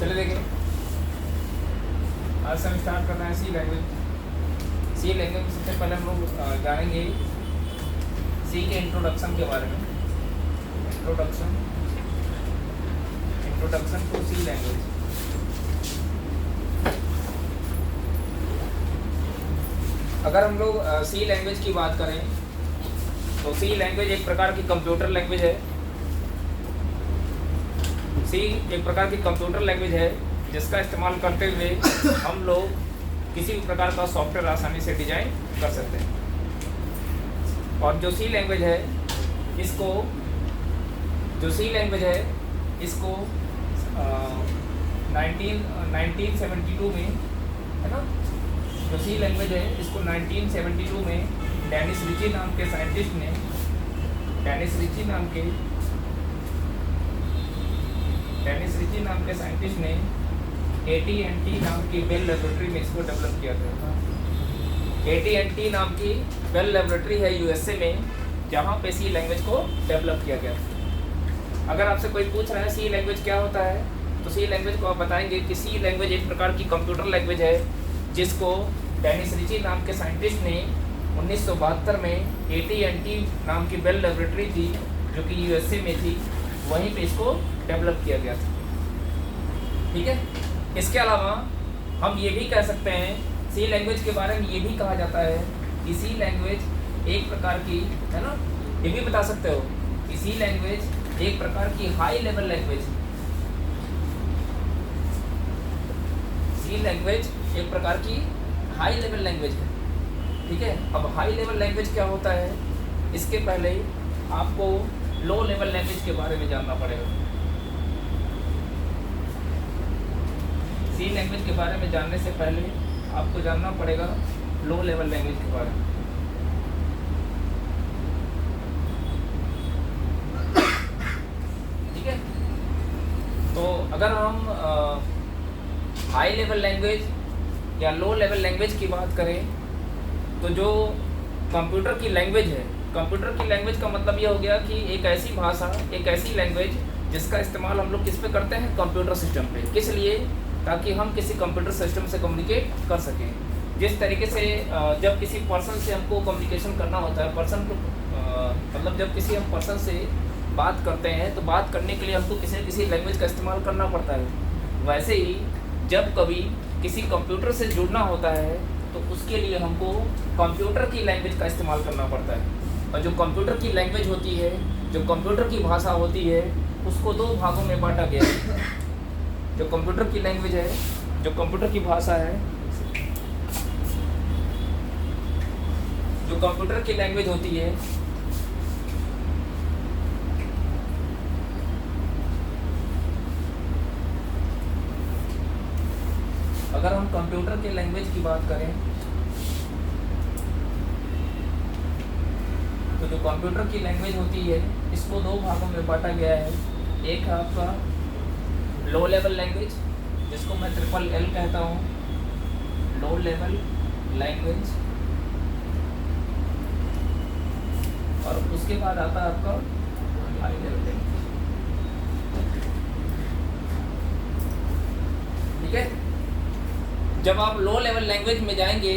चलिए देखिए, आज से हम स्टार्ट कर रहे हैं सी लैंग्वेज। सी लैंग्वेज में सबसे पहले हम लोग जानेंगे सी के इंट्रोडक्शन के बारे में। Introduction to C language. अगर हम लोग सी लैंग्वेज की बात करें तो सी लैंग्वेज एक प्रकार की कंप्यूटर लैंग्वेज है। सी एक प्रकार की कंप्यूटर लैंग्वेज है जिसका इस्तेमाल करते हुए हम लोग किसी भी प्रकार का सॉफ्टवेयर आसानी से डिजाइन कर सकते हैं। और जो सी लैंग्वेज है इसको 1972 में, है ना, जो सी लैंग्वेज है इसको 1972 में डेनिस रिची नाम के साइंटिस्ट ने AT&T नाम की बेल लेबोरेटरी में इसको डेवलप किया था। AT&T नाम की बेल लेबोरेटरी है यूएसए में, जहाँ पे सी लैंग्वेज को डेवलप किया गया था। अगर आपसे कोई पूछ रहा है सी लैंग्वेज क्या होता है, तो सी लैंग्वेज को आप बताएंगे कि सी लैंग्वेज एक प्रकार की कंप्यूटर लैंग्वेज है जिसको डेनिस रिची नाम के साइंटिस्ट ने 1972 में AT&T नाम की बेल लेबोरेटरी थी जो कि यूएसए में थी, वहीं पे इसको डेवलप किया गया था। ठीक है। इसके अलावा हम ये भी कह सकते हैं, सी लैंग्वेज के बारे में ये भी कहा जाता है कि सी लैंग्वेज एक प्रकार की, है ना, ये भी बता सकते हो कि सी लैंग्वेज एक प्रकार की हाई लेवल लैंग्वेज। सी लैंग्वेज एक प्रकार की हाई लेवल लैंग्वेज है। ठीक है। अब हाई लेवल लैंग्वेज क्या होता है, इसके पहले आपको लो लेवल लैंग्वेज के बारे में जानना पड़ेगा। सी लैंग्वेज के बारे में जानने से पहले आपको जानना पड़ेगा लो लेवल लैंग्वेज के बारे में। ठीक है। तो अगर हम हाई लेवल लैंग्वेज या लो लेवल लैंग्वेज की बात करें तो जो कंप्यूटर की लैंग्वेज है, कंप्यूटर की लैंग्वेज का मतलब ये हो गया कि एक ऐसी भाषा, एक ऐसी लैंग्वेज जिसका इस्तेमाल हम लोग किस पे करते हैं, कंप्यूटर सिस्टम पे। किस लिए? ताकि हम किसी कंप्यूटर सिस्टम से कम्युनिकेट कर सकें। जिस तरीके से जब किसी पर्सन से हमको कम्युनिकेशन करना होता है, पर्सन को मतलब जब किसी हम पर्सन से बात करते हैं तो बात करने के लिए हमको किसी न किसी लैंग्वेज का इस्तेमाल करना पड़ता है। वैसे ही जब कभी किसी कंप्यूटर से जुड़ना होता है तो उसके लिए हमको कंप्यूटर की लैंग्वेज का इस्तेमाल करना पड़ता है। और जो कंप्यूटर की लैंग्वेज होती है, जो कंप्यूटर की भाषा होती है, उसको दो भागों में बांटा गया है। जो कंप्यूटर की लैंग्वेज है, जो कंप्यूटर की भाषा है, जो कंप्यूटर की लैंग्वेज होती है, अगर हम कंप्यूटर के लैंग्वेज की बात करें तो जो कंप्यूटर की लैंग्वेज होती है इसको दो भागों में बांटा गया है। एक है आपका लो लेवल लैंग्वेज, जिसको मैं LLL कहता हूँ, लो लेवल लैंग्वेज। और उसके बाद आता है आपका हाई लेवल लैंग्वेज। ठीक है। जब आप लो लेवल लैंग्वेज में जाएंगे,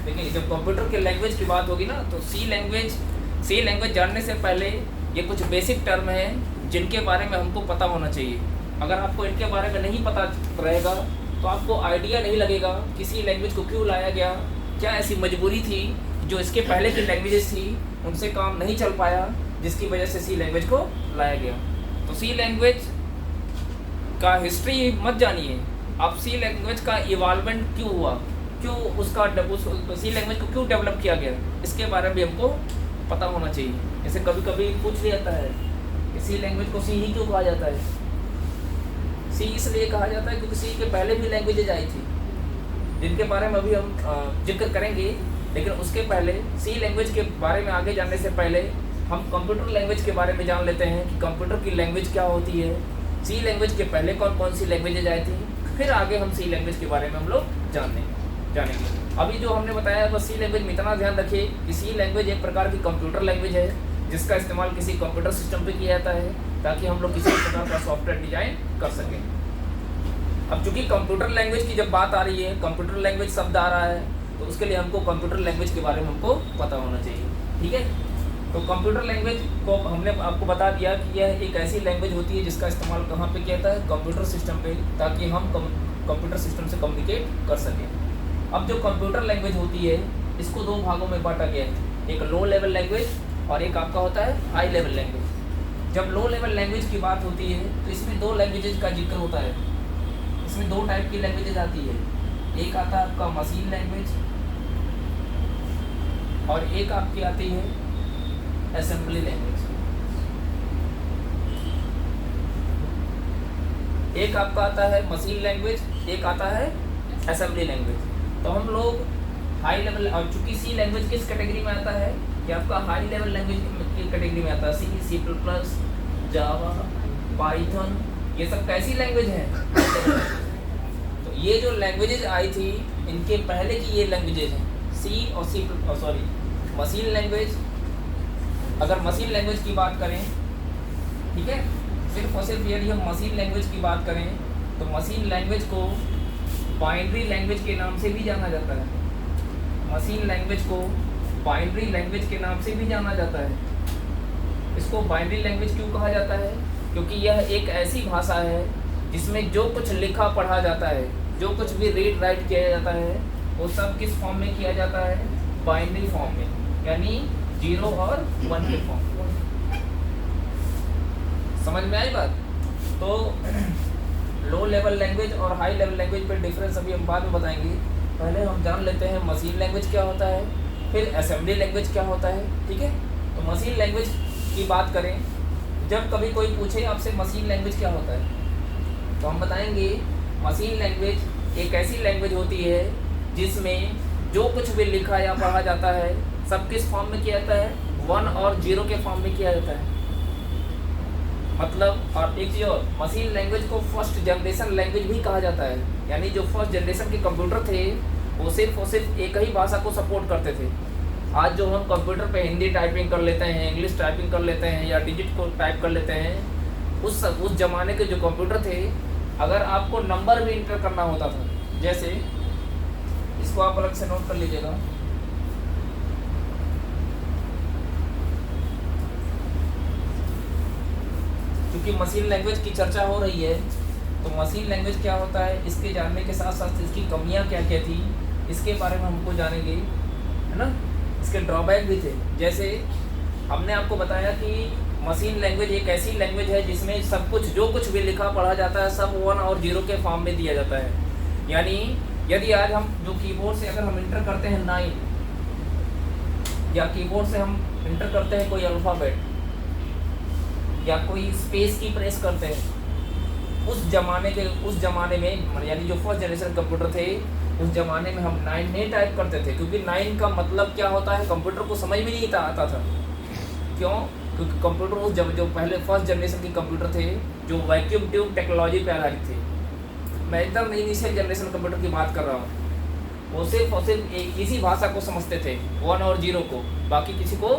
देखिए जब कंप्यूटर के लैंग्वेज की बात होगी ना, तो सी लैंग्वेज जानने से पहले ये कुछ बेसिक टर्म हैं जिनके बारे में हमको पता होना चाहिए। अगर आपको इनके बारे में नहीं पता रहेगा तो आपको आइडिया नहीं लगेगा कि सी लैंग्वेज को क्यों लाया गया, क्या ऐसी मजबूरी थी जो इसके पहले की लैंग्वेजेस थी उनसे काम नहीं चल पाया जिसकी वजह से सी लैंग्वेज को लाया गया। तो सी लैंग्वेज का हिस्ट्री मत जानिए आप, सी लैंग्वेज का इवॉल्वमेंट क्यों हुआ, क्यों उसका सी लैंग्वेज को क्यों डेवलप किया गया, इसके बारे में भी हमको पता होना चाहिए। जैसे कभी कभी पूछ लिया जाता है कि सी लैंग्वेज को सी ही क्यों कहा जाता है। सी इसलिए कहा जाता है क्योंकि सी के पहले भी लैंग्वेजेज आई थी जिनके बारे में अभी हम जिक्र करेंगे। लेकिन उसके पहले सी लैंग्वेज के बारे में आगे जानने से पहले हम कंप्यूटर लैंग्वेज के बारे में जान लेते हैं कि कंप्यूटर की लैंग्वेज क्या होती है, सी लैंग्वेज के पहले कौन कौन सी लैंग्वेजेज आई थी, फिर आगे हम सी लैंग्वेज के बारे में हम लोग जानेंगे। अभी जो हमने बताया बस सी लैंग्वेज में इतना ध्यान रखिए कि सी लैंग्वेज एक प्रकार की कंप्यूटर लैंग्वेज है जिसका इस्तेमाल किसी कंप्यूटर सिस्टम पे किया जाता है ताकि हम लोग किसी प्रकार का सॉफ्टवेयर डिजाइन कर सकें। अब चूंकि कंप्यूटर लैंग्वेज की जब बात आ रही है, कंप्यूटर लैंग्वेज शब्द आ रहा है, तो उसके लिए हमको कंप्यूटर लैंग्वेज के बारे में हमको पता होना चाहिए। ठीक है, तो कंप्यूटर लैंग्वेज को हमने आपको बता दिया कि यह एक ऐसी लैंग्वेज होती है जिसका इस्तेमाल कहाँ पे किया जाता है, कंप्यूटर सिस्टम पे, ताकि हम कंप्यूटर सिस्टम से कम्युनिकेट कर सकें। अब जो कंप्यूटर लैंग्वेज होती है इसको दो भागों में बांटा गया है, एक लो लेवल लैंग्वेज और एक आपका होता है हाई लेवल लैंग्वेज। जब लो लेवल लैंग्वेज की बात होती है तो इसमें दो लैंग्वेजेज का जिक्र होता है। इसमें दो टाइप की लैंग्वेजेज आती है, एक आता है आपका मशीन लैंग्वेज और एक आपकी आती है असेंबली लैंग्वेज। एक आपका आता है मशीन लैंग्वेज, एक आता है असेंबली लैंग्वेज। तो हम लोग हाई लेवल, और चूंकि सी लैंग्वेज किस कैटेगरी में आता है, कि आपका हाई लेवल लैंग्वेज की कैटेगरी में आता है। सी, सी प्लस प्लस, जावा, पाइथन, ये सब कैसी लैंग्वेज है? तो ये जो लैंग्वेजेज आई थी इनके पहले की ये लैंग्वेजेज हैं, सी और मशीन लैंग्वेज। अगर मशीन लैंग्वेज की बात करें, ठीक है, सिर्फ और सिर्फ यदि हम मशीन लैंग्वेज की बात करें तो मशीन लैंग्वेज को बाइनरी लैंग्वेज के नाम से भी जाना जाता है। मशीन लैंग्वेज को बाइनरी लैंग्वेज के नाम से भी जाना जाता है। इसको बाइनरी लैंग्वेज क्यों कहा जाता है? क्योंकि यह एक ऐसी भाषा है जिसमें जो कुछ लिखा पढ़ा जाता है, जो कुछ भी रीड राइट किया जाता है, वो सब किस फॉर्म में किया जाता है? बाइनरी फॉर्म में, यानी 0 और 1 के फॉर्म। समझ में आई बात? तो लो लेवल लैंग्वेज और हाई लेवल लैंग्वेज पर डिफरेंस अभी हम बाद में बताएंगे। पहले हम जान लेते हैं मशीन लैंग्वेज क्या होता है, फिर असेंबली लैंग्वेज क्या होता है। ठीक है, तो मशीन लैंग्वेज की बात करें, जब कभी कोई पूछे आपसे मशीन लैंग्वेज क्या होता है, तो हम बताएंगे मशीन लैंग्वेज एक ऐसी लैंग्वेज होती है जिसमें जो कुछ भी लिखा या पढ़ा जाता है सब किस फॉर्म में किया जाता है? 1 और 0 के फॉर्म में किया जाता है। मतलब, और एक चीज़ और, मशीन लैंग्वेज को फर्स्ट जनरेशन लैंग्वेज भी कहा जाता है। यानी जो फर्स्ट जनरेशन के कंप्यूटर थे वो सिर्फ और सिर्फ एक ही भाषा को सपोर्ट करते थे। आज जो हम कंप्यूटर पे हिंदी टाइपिंग कर लेते हैं, इंग्लिश टाइपिंग कर लेते हैं या डिजिट को टाइप कर लेते हैं, उस ज़माने के जो कंप्यूटर थे, अगर आपको नंबर भी इंटर करना होता था, जैसे इसको आप अलग से नोट कर लीजिएगा, क्योंकि मशीन लैंग्वेज की चर्चा हो रही है, तो मशीन लैंग्वेज क्या होता है इसके जानने के साथ साथ इसकी कमियां क्या क्या थी इसके बारे में हमको जानेंगे, है ना। इसके ड्रॉबैक भी थे, जैसे हमने आपको बताया कि मशीन लैंग्वेज एक ऐसी लैंग्वेज है जिसमें सब कुछ, जो कुछ भी लिखा पढ़ा जाता है, सब 1 और 0 के फॉर्म में दिया जाता है। यानी यदि आज हम जो कीबोर्ड से अगर हम इंटर करते हैं 9, या कीबोर्ड से हम इंटर करते हैं कोई अल्फ़ाबेट या कोई स्पेस की प्रेस करते हैं, उस ज़माने में यानी जो फर्स्ट जनरेशन कंप्यूटर थे उस ज़माने में हम 9 नहीं टाइप करते थे, क्योंकि 9 का मतलब क्या होता है कंप्यूटर को समझ में नहीं आता था। क्यों? क्योंकि कंप्यूटर उस जो पहले फर्स्ट जनरेशन के कंप्यूटर थे जो वैक्यूम ट्यूब टेक्नोलॉजी पे आधारित थे, मैं एकदम इनिशियल जनरेशन कंप्यूटर की बात कर रहा हूँ, वो सिर्फ और सिर्फ एक इसी भाषा को समझते थे, 1 और 0 को, बाकी किसी को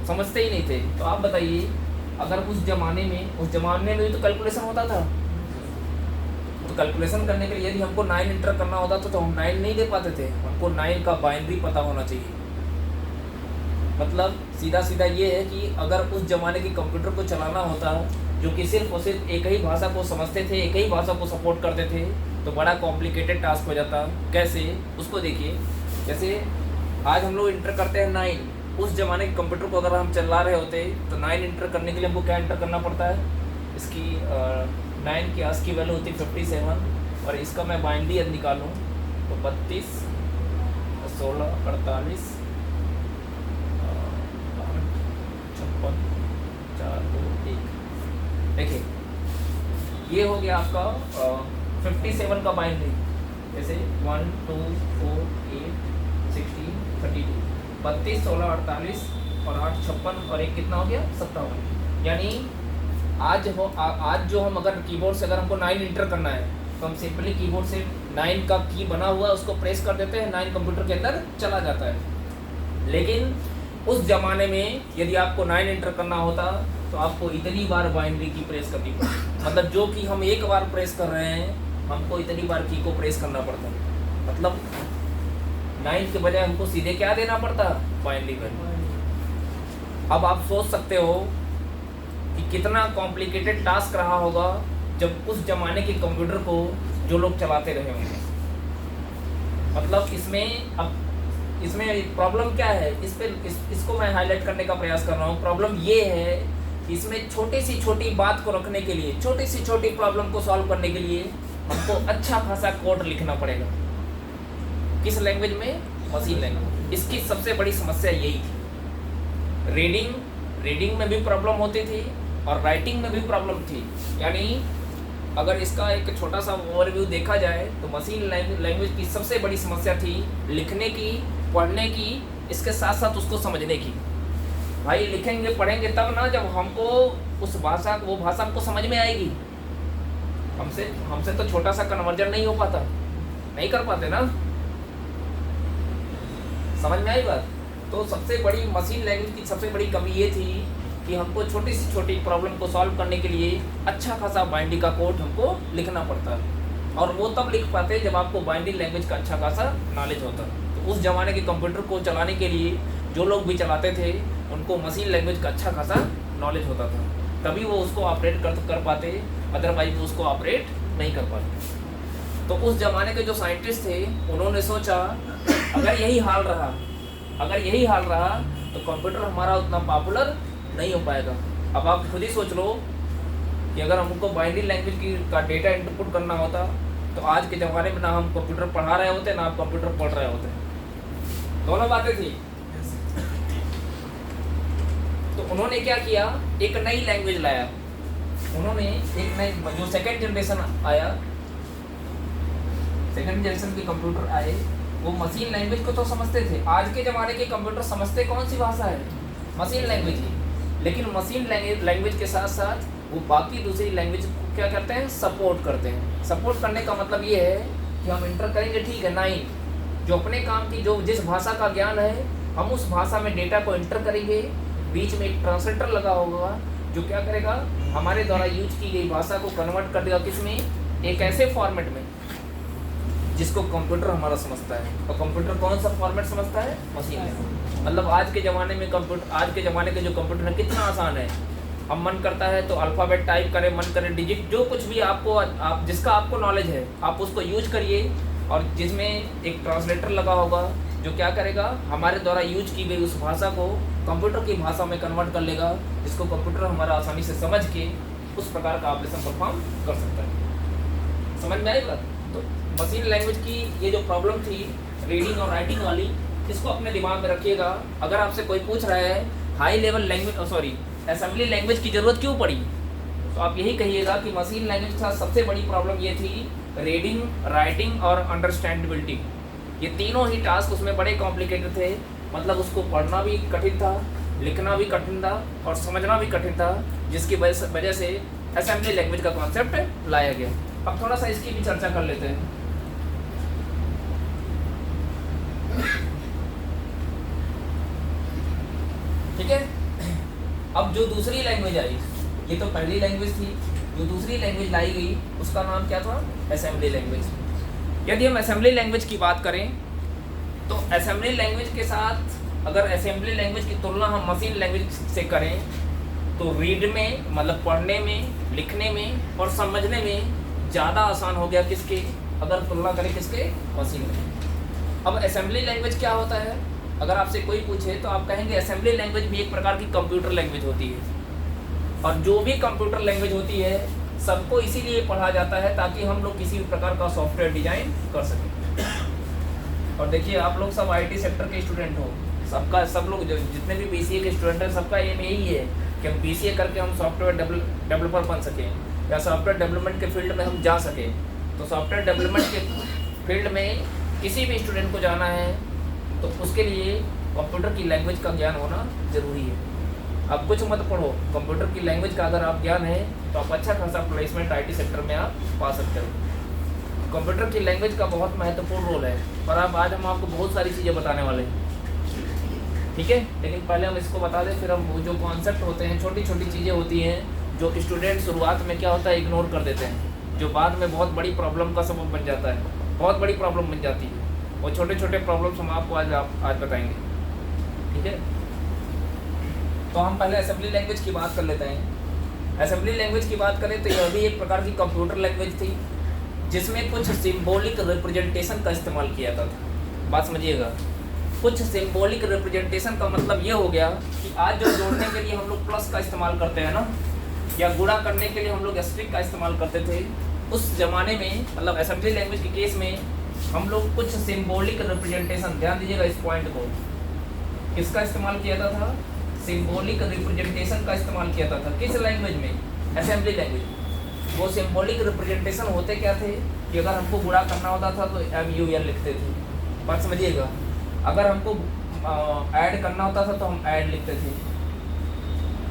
समझते ही नहीं थे। तो आप बताइए, अगर उस ज़माने में भी तो कैलकुलेशन होता था, तो कैलकुलेशन करने के लिए यदि हमको 9 इंटर करना होता तो हम 9 नहीं दे पाते थे, हमको 9 का बाइनरी पता होना चाहिए। मतलब सीधा ये है कि अगर उस ज़माने के कंप्यूटर को चलाना होता जो कि सिर्फ और सिर्फ एक ही भाषा को समझते थे, एक ही भाषा को सपोर्ट करते थे, तो बड़ा कॉम्प्लिकेटेड टास्क हो जाता। कैसे? उसको देखिए, जैसे आज हम लोग इंटर करते हैं 9, उस ज़माने के कंप्यूटर को अगर हम चला रहे होते तो 9 इंटर करने के लिए हमको क्या इंटर करना पड़ता है? इसकी 9 की आस की वैल्यू होती है 57, और इसका मैं बाइनरी यदि निकालूँ तो 32, 16, 48, 56, 4, 2, 1। देखिए, ये हो गया आपका 57 का बाइनरी, जैसे 1, 2, 4, 8, 16, 32, 32, 16, 48 और 8, 56 और एक कितना हो गया? 57। यानी आज जो हम अगर कीबोर्ड से अगर हमको 9 इंटर करना है तो हम सिंपली कीबोर्ड से 9 का की बना हुआ उसको प्रेस कर देते हैं, 9 कंप्यूटर के अंदर चला जाता है। लेकिन उस ज़माने में यदि आपको 9 इंटर करना होता तो आपको इतनी बार बाइनरी की प्रेस करनी पड़ती। मतलब जो कि हम एक बार प्रेस कर रहे हैं हमको इतनी बार की को प्रेस करना पड़ता, मतलब 9 के बजाय हमको सीधे क्या देना पड़ता, बाइनरी वैल्यू। अब आप सोच सकते हो कि कितना कॉम्प्लिकेटेड टास्क रहा होगा जब उस जमाने के कंप्यूटर को जो लोग चलाते रहे होंगे। मतलब इसमें प्रॉब्लम क्या है, इसको मैं हाईलाइट करने का प्रयास कर रहा हूँ। प्रॉब्लम ये है कि इसमें छोटी सी छोटी बात को रखने के लिए, छोटी सी छोटी प्रॉब्लम को सॉल्व करने के लिए हमको अच्छा खासा कोड लिखना पड़ेगा। किस लैंग्वेज में, मशीन लैंग्वेज। इसकी सबसे बड़ी समस्या यही थी। रीडिंग में भी प्रॉब्लम होती थी और राइटिंग में भी प्रॉब्लम थी। यानी अगर इसका एक छोटा सा ओवरव्यू देखा जाए तो मशीन लैंग्वेज की सबसे बड़ी समस्या थी लिखने की, पढ़ने की, इसके साथ साथ उसको समझने की। भाई लिखेंगे पढ़ेंगे तब ना जब हमको वो भाषा हमको समझ में आएगी। हमसे तो छोटा सा कन्वर्जन नहीं हो पाता, नहीं कर पाते ना। समझ में आई बात। तो सबसे बड़ी मशीन लैंग्वेज की सबसे बड़ी कमी ये थी कि हमको छोटी से छोटी प्रॉब्लम को सॉल्व करने के लिए अच्छा खासा बाइनरी का कोड हमको लिखना पड़ता है। और वो तब लिख पाते जब आपको बाइनरी लैंग्वेज का अच्छा खासा नॉलेज होता। तो उस ज़माने के कंप्यूटर को चलाने के लिए जो लोग भी चलाते थे उनको मशीन लैंग्वेज का अच्छा खासा नॉलेज होता था, तभी वो उसको ऑपरेट कर पाते, अदरवाइज वो उसको ऑपरेट नहीं कर पाते। तो उस ज़माने के जो साइंटिस्ट थे उन्होंने सोचा अगर यही हाल रहा तो कंप्यूटर हमारा उतना पॉपुलर नहीं हो पाएगा। अब आप खुद ही सोच लो कि अगर हमको बाइनरी लैंग्वेज का डेटा इनपुट करना होता तो आज के ज़माने में ना हम कंप्यूटर पढ़ा रहे होते ना आप कंप्यूटर पढ़ रहे होते। दोनों बातें थी। तो उन्होंने क्या किया, एक नई लैंग्वेज लाया। उन्होंने एक नई, जो सेकेंड जनरेशन के कंप्यूटर आए, वो मशीन लैंग्वेज को तो समझते थे। आज के ज़माने के कंप्यूटर समझते कौन सी भाषा है, मशीन लैंग्वेज ही। लेकिन मशीन लैंग्वेज के साथ साथ वो बाकी दूसरी लैंग्वेज को क्या करते हैं, सपोर्ट करते हैं। सपोर्ट करने का मतलब ये है कि हम इंटर करेंगे, ठीक है, 9 जो अपने काम की, जो जिस भाषा का ज्ञान है, हम उस भाषा में डेटा को इंटर करेंगे। बीच में एक ट्रांसलेटर लगा होगा जो क्या करेगा, हमारे द्वारा यूज की गई भाषा को कन्वर्ट कर देगा किसमें, एक ऐसे फॉर्मेट में जिसको कंप्यूटर हमारा समझता है। और कंप्यूटर कौन सा फॉर्मेट समझता है, मशीन लैंग्वेज। मतलब आज के ज़माने के जो कंप्यूटर है कितना आसान है। हम मन करता है तो अल्फ़ाबेट टाइप करें, मन करें डिजिट, जो कुछ भी जिसका आपको नॉलेज है आप उसको यूज करिए। और जिसमें एक ट्रांसलेटर लगा होगा जो क्या करेगा, हमारे द्वारा यूज की गई उस भाषा को कंप्यूटर की भाषा में कन्वर्ट कर लेगा, जिसको कंप्यूटर हमारा आसानी से समझ के उस प्रकार का ऑपरेशन परफॉर्म कर सकता है। समझ में आई बात। तो मशीन लैंग्वेज की ये जो प्रॉब्लम थी रीडिंग और राइटिंग वाली, इसको अपने दिमाग में रखिएगा। अगर आपसे कोई पूछ रहा है high level language assembly language की ज़रूरत क्यों पड़ी, तो आप यही कहिएगा कि मशीन लैंग्वेज का सबसे बड़ी प्रॉब्लम ये थी रीडिंग, राइटिंग और अंडरस्टैंडेबिलिटी। ये तीनों ही टास्क उसमें बड़े कॉम्प्लिकेटेड थे। मतलब उसको पढ़ना भी कठिन था, लिखना भी कठिन था और समझना भी कठिन था, जिसकी वजह से असेंबली लैंग्वेज का कॉन्सेप्ट लाया गया। अब थोड़ा सा इसकी भी चर्चा कर लेते हैं। ठीक है। अब जो दूसरी लैंग्वेज आई, ये तो पहली लैंग्वेज थी, जो दूसरी लैंग्वेज लाई गई उसका नाम क्या था, असेंबली लैंग्वेज। यदि हम असेंबली लैंग्वेज की बात करें तो असेंबली लैंग्वेज के साथ अगर असेंबली लैंग्वेज की तुलना हम मशीन लैंग्वेज से करें तो रीड में, मतलब पढ़ने में, लिखने में और समझने में ज़्यादा आसान हो गया किसके, अगर तुलना करें किसके, मशीन में। अब असेंबली लैंग्वेज क्या होता है, अगर आपसे कोई पूछे तो आप कहेंगे असेंबली लैंग्वेज भी एक प्रकार की कंप्यूटर लैंग्वेज होती है। और जो भी कंप्यूटर लैंग्वेज होती है सबको इसीलिए पढ़ा जाता है ताकि हम लोग किसी भी प्रकार का सॉफ्टवेयर डिजाइन कर सकें। और देखिए आप लोग सब आईटी सेक्टर के स्टूडेंट हो, सब लोग जितने भी बीसीए के स्टूडेंट हैं सबका एम यही है कि हम बीसीए करके हम सॉफ्टवेयर डेवलपर बन सकें या सॉफ्टवेयर डेवलपमेंट के फील्ड में हम जा सकें। तो सॉफ्टवेयर डेवलपमेंट के फील्ड में किसी भी स्टूडेंट को जाना है तो उसके लिए कंप्यूटर की लैंग्वेज का ज्ञान होना ज़रूरी है। आप कुछ मत पढ़ो, कंप्यूटर की लैंग्वेज का अगर आप ज्ञान है तो आप अच्छा खासा प्लेसमेंट आईटी सेक्टर में आप पा सकते हो। कंप्यूटर की लैंग्वेज का बहुत महत्वपूर्ण रोल है और आज हम आपको बहुत सारी चीज़ें बताने वाले हैं, ठीक है। लेकिन पहले हम इसको बता दें, फिर हम वो जो कॉन्सेप्ट होते हैं, छोटी छोटी चीज़ें होती हैं जो स्टूडेंट शुरुआत में क्या होता है इग्नोर कर देते हैं। जो बाद में बहुत बड़ी प्रॉब्लम का सबब बन जाता है, बहुत बड़ी प्रॉब्लम बन जाती है। और छोटे छोटे प्रॉब्लम्स हम आपको आज बताएंगे, ठीक है। तो हम पहले असेंबली लैंग्वेज की बात कर लेते हैं। असेंबली लैंग्वेज की बात करें तो यह भी एक प्रकार की कंप्यूटर लैंग्वेज थी, जिसमें कुछ सिंबॉलिक रिप्रेजेंटेशन का इस्तेमाल किया जाता था। बात समझिएगा, कुछ सिंबॉलिक रिप्रेजेंटेशन का मतलब ये हो गया कि आज जो जोड़ने के लिए हम लोग प्लस का इस्तेमाल करते हैं ना, या गुणा करने के लिए हम लोग एस्ट्रिक का इस्तेमाल करते थे, उस ज़माने में मतलब असेंबली लैंग्वेज के केस में हम लोग कुछ सिंबॉलिक रिप्रेजेंटेशन, ध्यान दीजिएगा इस पॉइंट को, किसका इस्तेमाल किया जाता था? सिंबॉलिक रिप्रेजेंटेशन का इस्तेमाल किया जाता था। किस लैंग्वेज में? Assembly language. वो सिंबॉलिक रिप्रेजेंटेशन होते क्या थे कि अगर हमको गुणा करना होता था तो MUL लिखते थे, बात समझिएगा। अगर हमको ऐड करना होता था तो हम ऐड लिखते थे।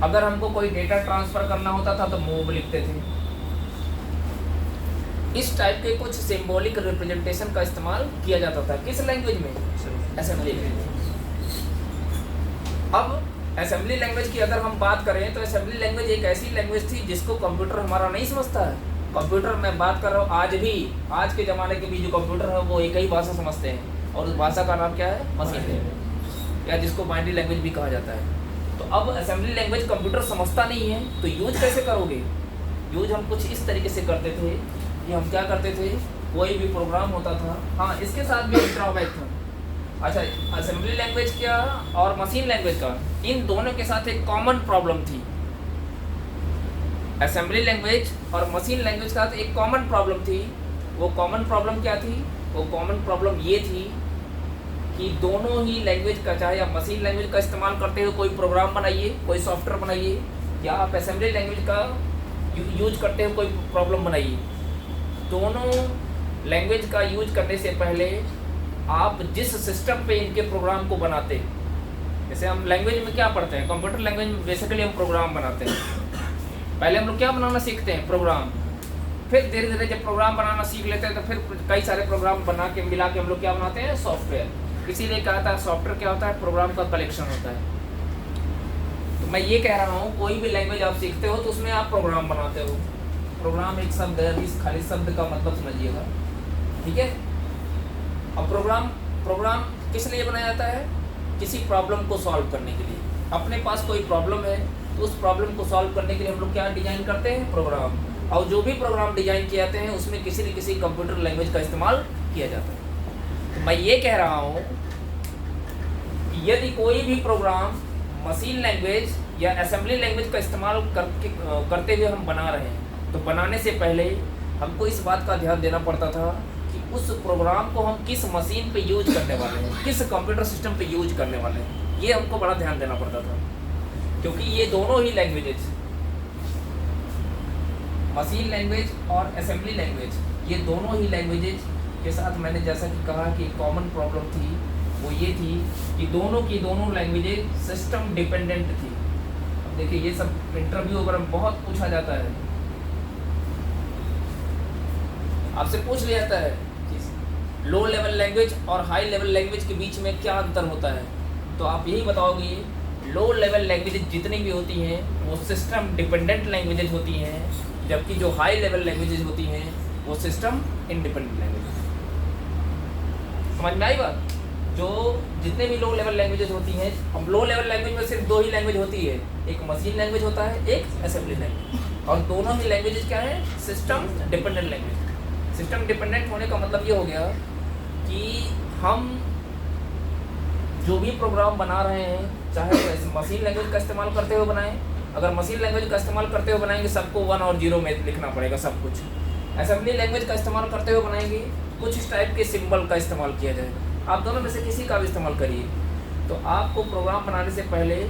अगर हमको कोई डेटा ट्रांसफ़र करना होता था तो मूव लिखते थे। इस टाइप के कुछ सिंबॉलिक रिप्रेजेंटेशन का इस्तेमाल किया जाता था। किस लैंग्वेज में? Assembly language. अब असेंबली लैंग्वेज की अगर हम बात करें तो असेंबली लैंग्वेज एक ऐसी लैंग्वेज थी जिसको कंप्यूटर हमारा नहीं समझता है। कंप्यूटर मैं बात कर रहा हूँ आज भी, आज के ज़माने के भी जो कंप्यूटर है वो एक ही भाषा समझते हैं, और उस भाषा का नाम क्या है? मशीन लैंग्वेज, या जिसको बाइनरी लैंग्वेज भी कहा जाता है। तो अब असेंबली लैंग्वेज कंप्यूटर समझता नहीं है तो यूज कैसे करोगे? यूज हम कुछ इस तरीके से करते थे कि हम क्या करते थे, कोई भी प्रोग्राम होता था, हाँ इसके साथ भी एक ड्रॉबैक था। अच्छा, असेंबली लैंग्वेज का और मशीन लैंग्वेज का, इन दोनों के साथ एक कॉमन प्रॉब्लम थी। असेंबली लैंग्वेज और मशीन लैंग्वेज का एक कॉमन प्रॉब्लम थी। वो कॉमन प्रॉब्लम क्या थी? वो कॉमन प्रॉब्लम ये थी कि दोनों ही लैंग्वेज का, चाहे आप मशीन लैंग्वेज का इस्तेमाल करते हो कोई प्रोग्राम बनाइए, कोई सॉफ्टवेयर बनाइए, या आप असेंबली लैंग्वेज का यूज करते हो कोई प्रॉब्लम बनाइए, दोनों लैंग्वेज का यूज करने से पहले आप जिस सिस्टम पे इनके प्रोग्राम को बनाते हैं, जैसे हम लैंग्वेज में क्या पढ़ते हैं, कंप्यूटर लैंग्वेज में बेसिकली हम प्रोग्राम बनाते हैं। पहले हम लोग क्या बनाना सीखते हैं? प्रोग्राम। फिर धीरे धीरे जब प्रोग्राम बनाना सीख लेते हैं तो फिर कई सारे प्रोग्राम बना के मिला के हम लोग क्या बनाते हैं? सॉफ्टवेयर। इसीलिए क्या होता है? सॉफ्टवेयर क्या होता है? प्रोग्राम का कलेक्शन होता है। तो मैं ये कह रहा हूँ, कोई भी लैंग्वेज आप सीखते हो तो उसमें आप प्रोग्राम बनाते हो। प्रोग्राम एक शब्द है, इस खाली शब्द का मतलब समझिएगा, ठीक है। अब प्रोग्राम किस लिए बनाया जाता है? किसी प्रॉब्लम को सॉल्व करने के लिए। अपने पास कोई प्रॉब्लम है तो उस प्रॉब्लम को सॉल्व करने के लिए हम लोग क्या डिजाइन करते हैं? प्रोग्राम। और जो भी प्रोग्राम डिजाइन किए जाते हैं उसमें किसी न किसी कंप्यूटर लैंग्वेज का इस्तेमाल किया जाता है। तो मैं ये कह रहा हूँ कि यदि कोई भी प्रोग्राम मशीन लैंग्वेज या असेंबली लैंग्वेज का इस्तेमाल करते हुए हम बना रहे हैं तो बनाने से पहले हमको इस बात का ध्यान देना पड़ता था कि उस प्रोग्राम को हम किस मशीन पे यूज करने वाले हैं, किस कंप्यूटर सिस्टम पे यूज करने वाले हैं, ये हमको बड़ा ध्यान देना पड़ता था। क्योंकि ये दोनों ही लैंग्वेजेस, मशीन लैंग्वेज और असेंबली लैंग्वेज, ये दोनों ही लैंग्वेजेस के साथ मैंने जैसा कि कहा कि कॉमन प्रॉब्लम थी, वो ये थी कि दोनों की दोनों लैंग्वेजेस सिस्टम डिपेंडेंट थी। अब देखिए, ये सब इंटरव्यू वगैरह में बहुत पूछा जाता है, आपसे पूछ लिया जाता है कि लो लेवल लैंग्वेज और हाई लेवल लैंग्वेज के बीच में क्या अंतर होता है, तो आप यही बताओगे लो लेवल लैंग्वेजेज जितनी भी होती हैं वो सिस्टम डिपेंडेंट लैंग्वेजेज होती हैं, जबकि जो हाई लेवल लैंग्वेजेज होती हैं वो सिस्टम इंडिपेंडेंट लैंग्वेज। समझ में आई बात? जो जितने भी लो लेवल लैंग्वेजेज होती हैं, अब लो लेवल लैंग्वेज में सिर्फ दो ही लैंग्वेज होती है, एक मशीन लैंग्वेज होता है, एक असेंबली लैंग्वेज, और दोनों ही लैंग्वेजेज क्या है? System dependent language. System dependent होने का मतलब ये हो गया कि हम जो भी प्रोग्राम बना रहे हैं, चाहे मशीन लैंग्वेज का इस्तेमाल करते हुए बनाएं, अगर मशीन लैंग्वेज का इस्तेमाल करते हुए बनाएंगे सबको 1 और 0 में लिखना पड़ेगा सब कुछ। असेंबली लैंग्वेज का इस्तेमाल करते हुए बनाएंगे, कुछ इस टाइप के सिंबल का इस्तेमाल किया जाएगा। आप दोनों में से किसी का भी इस्तेमाल करिए। तो आपको प्रोग्राम बनाने से पहले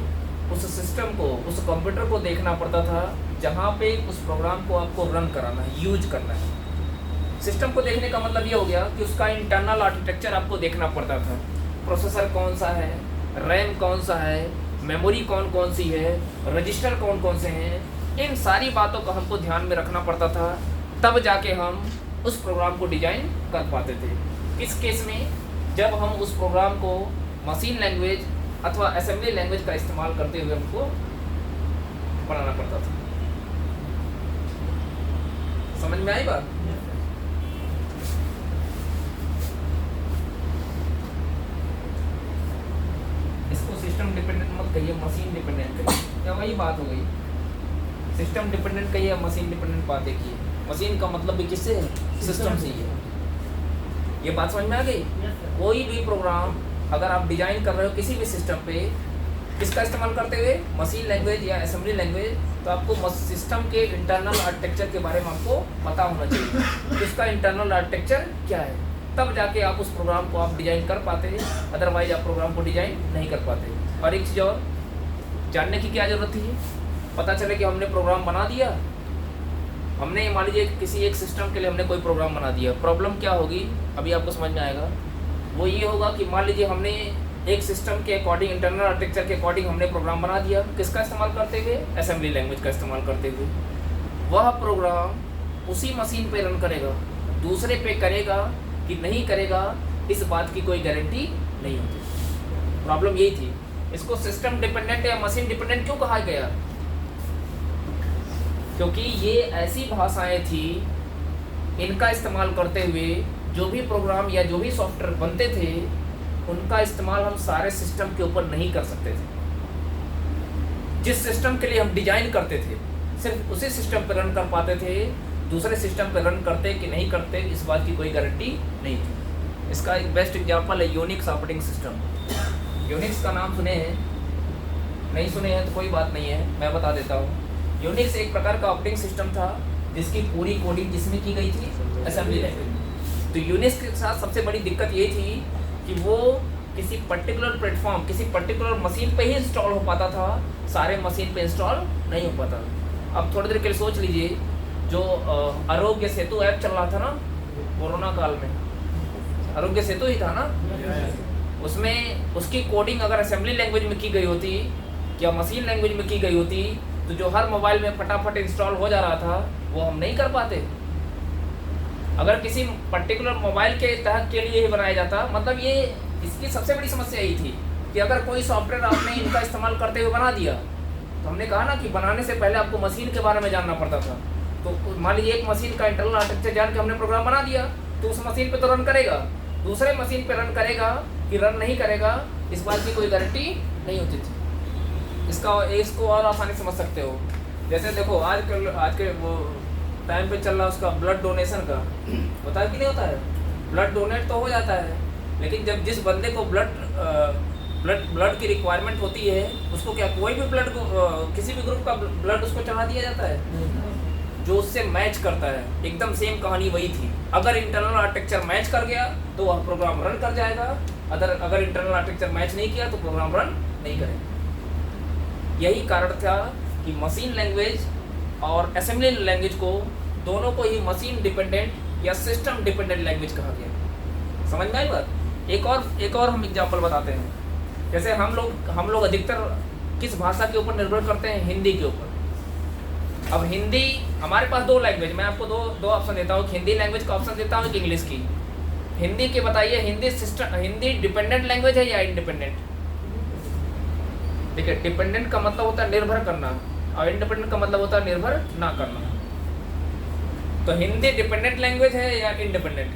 उस सिस्टम को, उस कंप्यूटर को देखना पड़ता था जहाँ पे उस प्रोग्राम को आपको रन कराना है, यूज करना है। सिस्टम को देखने का मतलब ये हो गया कि उसका इंटरनल आर्किटेक्चर आपको देखना पड़ता था। प्रोसेसर कौन सा है, रैम कौन सा है, मेमोरी कौन कौन सी है, रजिस्टर कौन कौन से हैं, इन सारी बातों को हमको ध्यान में रखना पड़ता था, तब जाके हम उस प्रोग्राम को डिजाइन कर पाते थे। किस केस में? जब हम उस प्रोग्राम को मशीन लैंग्वेज अथवा असेंबली लैंग्वेज का इस्तेमाल करते हुए हमको बनाना पड़ता था। समझ में आई बात? इसको सिस्टम डिपेंडेंट मत कहिए, मशीन डिपेंडेंट कहिए, क्या वही बात हो गई। सिस्टम डिपेंडेंट कहिए, मशीन डिपेंडेंट बात एक ही है। मशीन का मतलब भी किससे है? सिस्टम से ही है। ये बात समझ में आ गई? कोई भी प्रोग्राम अगर आप डिजाइन कर रहे हो किसी भी सिस्टम पे, किसका इस्तेमाल करते हुए? मशीन लैंग्वेज या असेंबली लैंग्वेज, तो आपको सिस्टम के इंटरनल आर्किटेक्चर के बारे में आपको पता होना चाहिए, उसका इंटरनल आर्किटेक्चर क्या है, तब जाके आप उस प्रोग्राम को आप डिजाइन कर पाते हैं, अदरवाइज आप प्रोग्राम को डिजाइन नहीं कर पाते। और एक चीज़ और जानने की क्या ज़रूरत थी? पता चले कि हमने प्रोग्राम बना दिया, हमने मान लीजिए किसी एक सिस्टम के लिए हमने कोई प्रोग्राम बना दिया, प्रॉब्लम क्या होगी अभी आपको समझ में आएगा। वो ये होगा कि मान लीजिए हमने एक सिस्टम के अकॉर्डिंग, इंटरनल आर्किटेक्चर के अकॉर्डिंग हमने प्रोग्राम बना दिया, किसका इस्तेमाल करते हुए? असेंबली लैंग्वेज का इस्तेमाल करते हुए। वह प्रोग्राम उसी मशीन पे रन करेगा, दूसरे पे करेगा कि नहीं करेगा, इस बात की कोई गारंटी नहीं होती। प्रॉब्लम यही थी। इसको सिस्टम डिपेंडेंट या मशीन डिपेंडेंट क्यों कहा गया? क्योंकि ये ऐसी भाषाएं थी, इनका इस्तेमाल करते हुए जो भी प्रोग्राम या जो भी सॉफ्टवेयर बनते थे, उनका इस्तेमाल हम सारे सिस्टम के ऊपर नहीं कर सकते थे। जिस सिस्टम के लिए हम डिजाइन करते थे, सिर्फ उसी सिस्टम पर रन कर पाते थे, दूसरे सिस्टम पर रन करते कि नहीं करते, इस बात की कोई गारंटी नहीं थी। इसका एक बेस्ट एग्जांपल है यूनिक्स ऑपरेटिंग सिस्टम। यूनिक्स का नाम सुने हैं? नहीं सुने हैं तो कोई बात नहीं है, मैं बता देता हूँ। यूनिक्स एक प्रकार का ऑपरेटिंग सिस्टम था जिसकी पूरी कोडिंग जिसमें की गई थी? Assembly language. तो यूनिक्स के साथ सबसे बड़ी दिक्कत ये थी कि वो किसी पर्टिकुलर प्लेटफॉर्म, किसी पर्टिकुलर मशीन पे ही इंस्टॉल हो पाता था, सारे मशीन पे इंस्टॉल नहीं हो पाता। अब थोड़ी देर के लिए सोच लीजिए, जो आरोग्य सेतु ऐप चल रहा था ना कोरोना काल में, आरोग्य सेतु ही था ना, उसमें उसकी कोडिंग अगर असेंबली लैंग्वेज में की गई होती या मशीन लैंग्वेज में की गई होती, तो जो हर मोबाइल में फटाफट इंस्टॉल हो जा रहा था, वो हम नहीं कर पाते। अगर किसी पर्टिकुलर मोबाइल के तहत के लिए ही बनाया जाता, मतलब ये इसकी सबसे बड़ी समस्या यही थी कि अगर कोई सॉफ्टवेयर आपने इनका इस्तेमाल करते हुए बना दिया, तो हमने कहा ना कि बनाने से पहले आपको मशीन के बारे में जानना पड़ता था। तो मान लीजिए एक मशीन का इंटरनल आर्किटेक्चर जान के हमने प्रोग्राम बना दिया, तो उस मशीन पे तो रन करेगा, दूसरे मशीन पे रन करेगा कि रन नहीं करेगा, इस बात की कोई गारंटी नहीं होती थी। इसको और आसानी समझ सकते हो। जैसे देखो आज के वो टाइम पे चल रहा है उसका ब्लड डोनेशन का, होता है कि नहीं होता है? ब्लड डोनेट तो हो जाता है, लेकिन जब जिस बंदे को ब्लड की रिक्वायरमेंट होती है, उसको क्या कोई भी ब्लड किसी भी ग्रुप का ब्लड उसको चढ़ा दिया जाता है? जो उससे मैच करता है। एकदम सेम कहानी वही थी। अगर इंटरनल आर्किटेक्चर मैच कर गया तो वह प्रोग्राम रन कर जाएगा, अगर इंटरनल आर्किटेक्चर मैच नहीं किया तो प्रोग्राम रन नहीं करेगा। यही कारण था कि मशीन लैंग्वेज और असेंबली लैंग्वेज को, दोनों को ही मशीन डिपेंडेंट या सिस्टम डिपेंडेंट लैंग्वेज कहा गया। समझ में आई बात? एक और हम एग्जांपल बताते हैं। जैसे हम लोग अधिकतर किस भाषा के ऊपर निर्भर करते हैं? हिंदी के ऊपर। अब हिंदी, हमारे पास दो लैंग्वेज, मैं आपको दो ऑप्शन देता हूँ, हिंदी लैंग्वेज का ऑप्शन देता हूँ कि इंग्लिश की। हिंदी के बताइए, हिंदी डिपेंडेंट लैंग्वेज है या इंडिपेंडेंट? ठीक है, डिपेंडेंट का मतलब होता है निर्भर करना और इंडिपेंडेंट का मतलब होता है निर्भर ना करना। तो हिंदी डिपेंडेंट लैंग्वेज है या इंडिपेंडेंट?